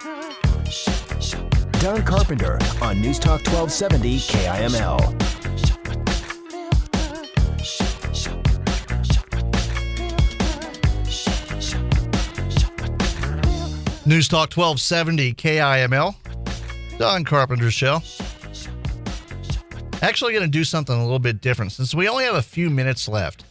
Don Carpenter on News Talk 1270 KIML. News Talk 1270 KIML. Don Carpenter Show. Actually going to do something a little bit different since we only have a few minutes left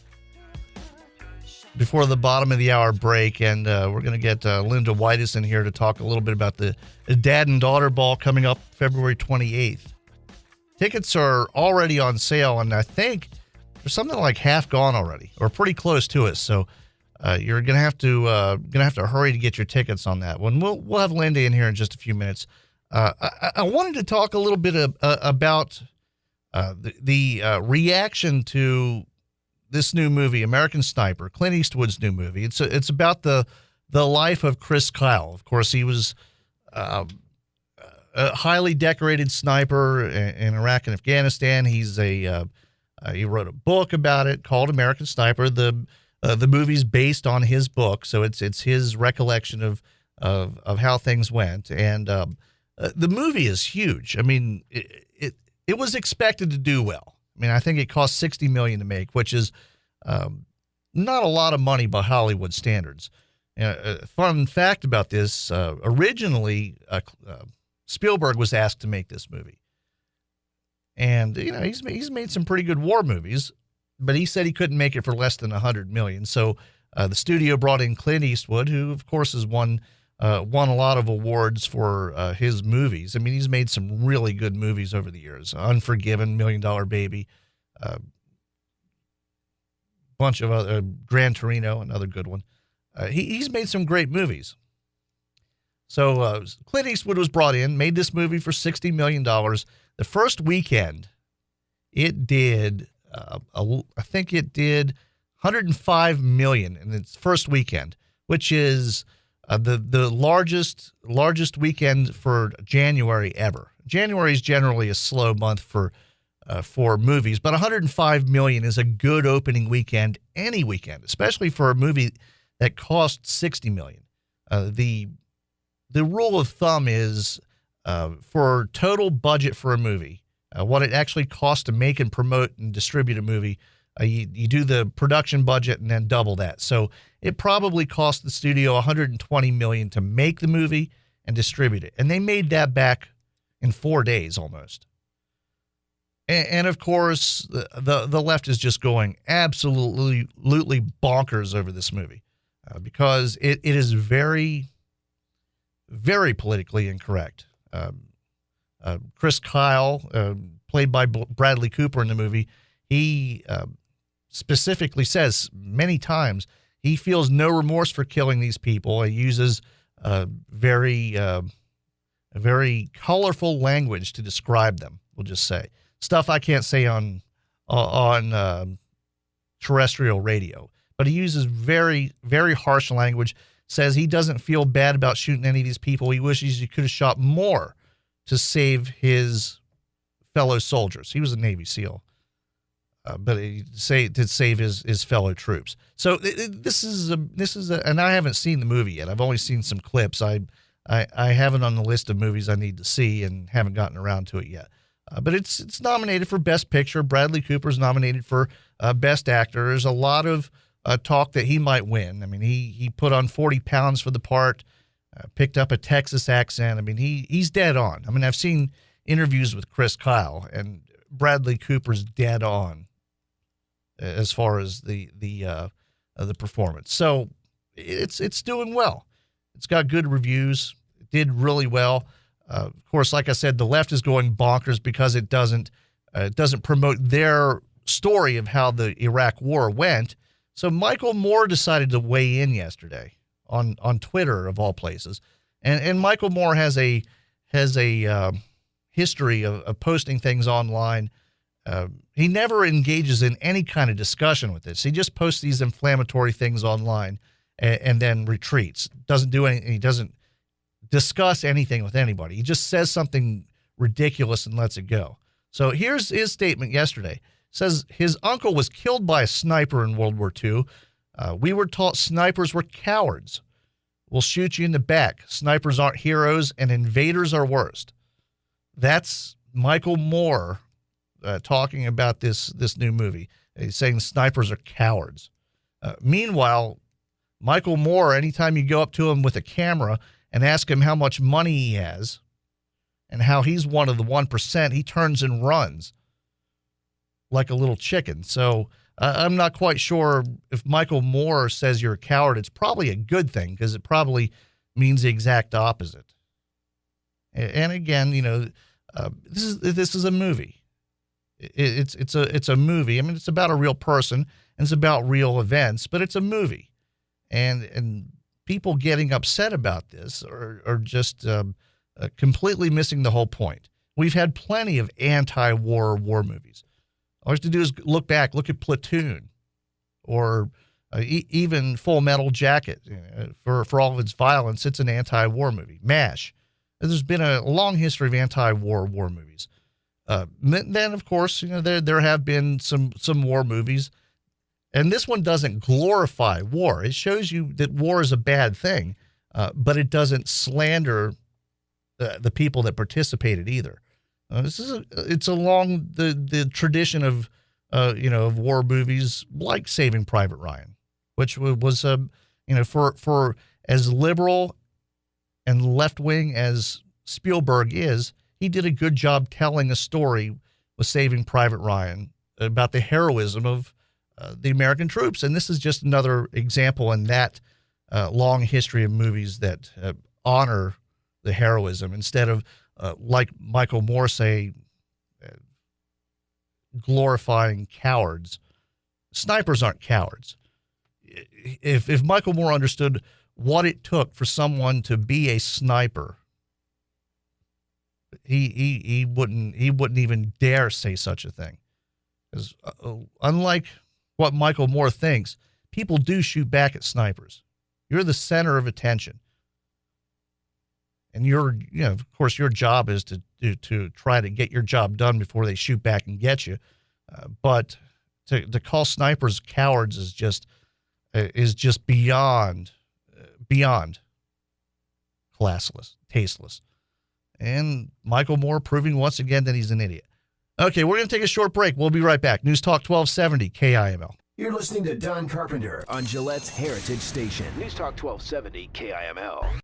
before the bottom of the hour break, and we're going to get Linda Whitus in here to talk a little bit about the Dad and Daughter Ball coming up February 28th. Tickets are already on sale, and I think there's something like half gone already, or pretty close to it. So you're going to have to hurry to get your tickets on that one. We'll have Linda in here in just a few minutes. I wanted to talk a little bit about the reaction to this new movie, American Sniper, Clint Eastwood's new movie. It's about the life of Chris Kyle. Of course, he was a highly decorated sniper in Iraq and Afghanistan. He wrote a book about it called American Sniper. The movie's based on his book, so it's his recollection of how things went. And the movie is huge. I mean, it was expected to do well. I mean, I think it cost $60 million to make, which is not a lot of money by Hollywood standards. Fun fact about this: originally, Spielberg was asked to make this movie, and he's made some pretty good war movies, but he said he couldn't make it for less than $100 million. So the studio brought in Clint Eastwood, who of course has won a lot of awards for his movies. I mean, he's made some really good movies over the years. Unforgiven, $1 Million Baby, bunch of other, Gran Torino, another good one. He's made some great movies. So Clint Eastwood was brought in, made this movie for $60 million. The first weekend, it did, I think it did $105 million in its first weekend, which is the largest weekend for January ever. January is generally a slow month for movies, but $105 million is a good opening weekend any weekend, especially for a movie that cost $60 million. The rule of thumb is for total budget for a movie, what it actually costs to make and promote and distribute a movie. You do the production budget and then double that. So it probably cost the studio $120 million to make the movie and distribute it. And they made that back in 4 days almost. And of course, the left is just going absolutely bonkers over this movie because it is very, very politically incorrect. Chris Kyle, played by Bradley Cooper in the movie, he specifically says many times he feels no remorse for killing these people. He uses very colorful language to describe them. We'll just say stuff I can't say on terrestrial radio, but he uses very, very harsh language. Says he doesn't feel bad about shooting any of these people. He wishes he could have shot more to save his fellow soldiers. He was a Navy SEAL. But to save his fellow troops. So this is and I haven't seen the movie yet. I've only seen some clips. I have it on the list of movies I need to see and haven't gotten around to it yet. But it's nominated for Best Picture. Bradley Cooper's nominated for Best Actor. There's a lot of talk that he might win. I mean, he put on 40 pounds for the part, picked up a Texas accent. I mean, he's dead on. I mean, I've seen interviews with Chris Kyle, and Bradley Cooper's dead on as far as the performance. So it's doing well. It's got good reviews. It did really well. Of course, like I said, the left is going bonkers because it doesn't promote their story of how the Iraq War went. So Michael Moore decided to weigh in yesterday on Twitter of all places, and Michael Moore has a history of posting things online. He never engages in any kind of discussion with this. He just posts these inflammatory things online and then retreats. Doesn't do anything. He doesn't discuss anything with anybody. He just says something ridiculous and lets it go. So here's his statement yesterday. Says his uncle was killed by a sniper in World War II. We were taught snipers were cowards. will shoot you in the back. Snipers aren't heroes, and invaders are worst. That's Michael Moore talking about this new movie. He's saying snipers are cowards. Meanwhile, Michael Moore, anytime you go up to him with a camera and ask him how much money he has and how he's one of the 1%, he turns and runs like a little chicken. So I'm not quite sure if Michael Moore says you're a coward, it's probably a good thing, because it probably means the exact opposite. And again, this is a movie. It's a movie. I mean, it's about a real person and it's about real events, but it's a movie. And people getting upset about this are just completely missing the whole point. We've had plenty of anti-war war movies. All you have to do is look back, look at Platoon, or even Full Metal Jacket. For all of its violence, it's an anti-war movie. MASH. There's been a long history of anti-war war movies. Then, of course, there have been some war movies, and this one doesn't glorify war. It shows you that war is a bad thing, but it doesn't slander the people that participated either. It's along the tradition of war movies like Saving Private Ryan, which was for as liberal and left wing as Spielberg is, he did a good job telling a story with Saving Private Ryan about the heroism of the American troops, and this is just another example in that long history of movies that honor the heroism instead of like Michael Moore say, glorifying cowards. Snipers aren't cowards. If Michael Moore understood what it took for someone to be a sniper, he wouldn't even dare say such a thing. Because unlike what Michael Moore thinks, people do shoot back at snipers. You're the center of attention. And of course, your job is to try to get your job done before they shoot back and get you. But to call snipers cowards is just beyond classless, tasteless. And Michael Moore proving once again that he's an idiot. Okay, we're going to take a short break. We'll be right back. News Talk 1270 KIML. You're listening to Don Carpenter on Gillette's Heritage Station. News Talk 1270 KIML.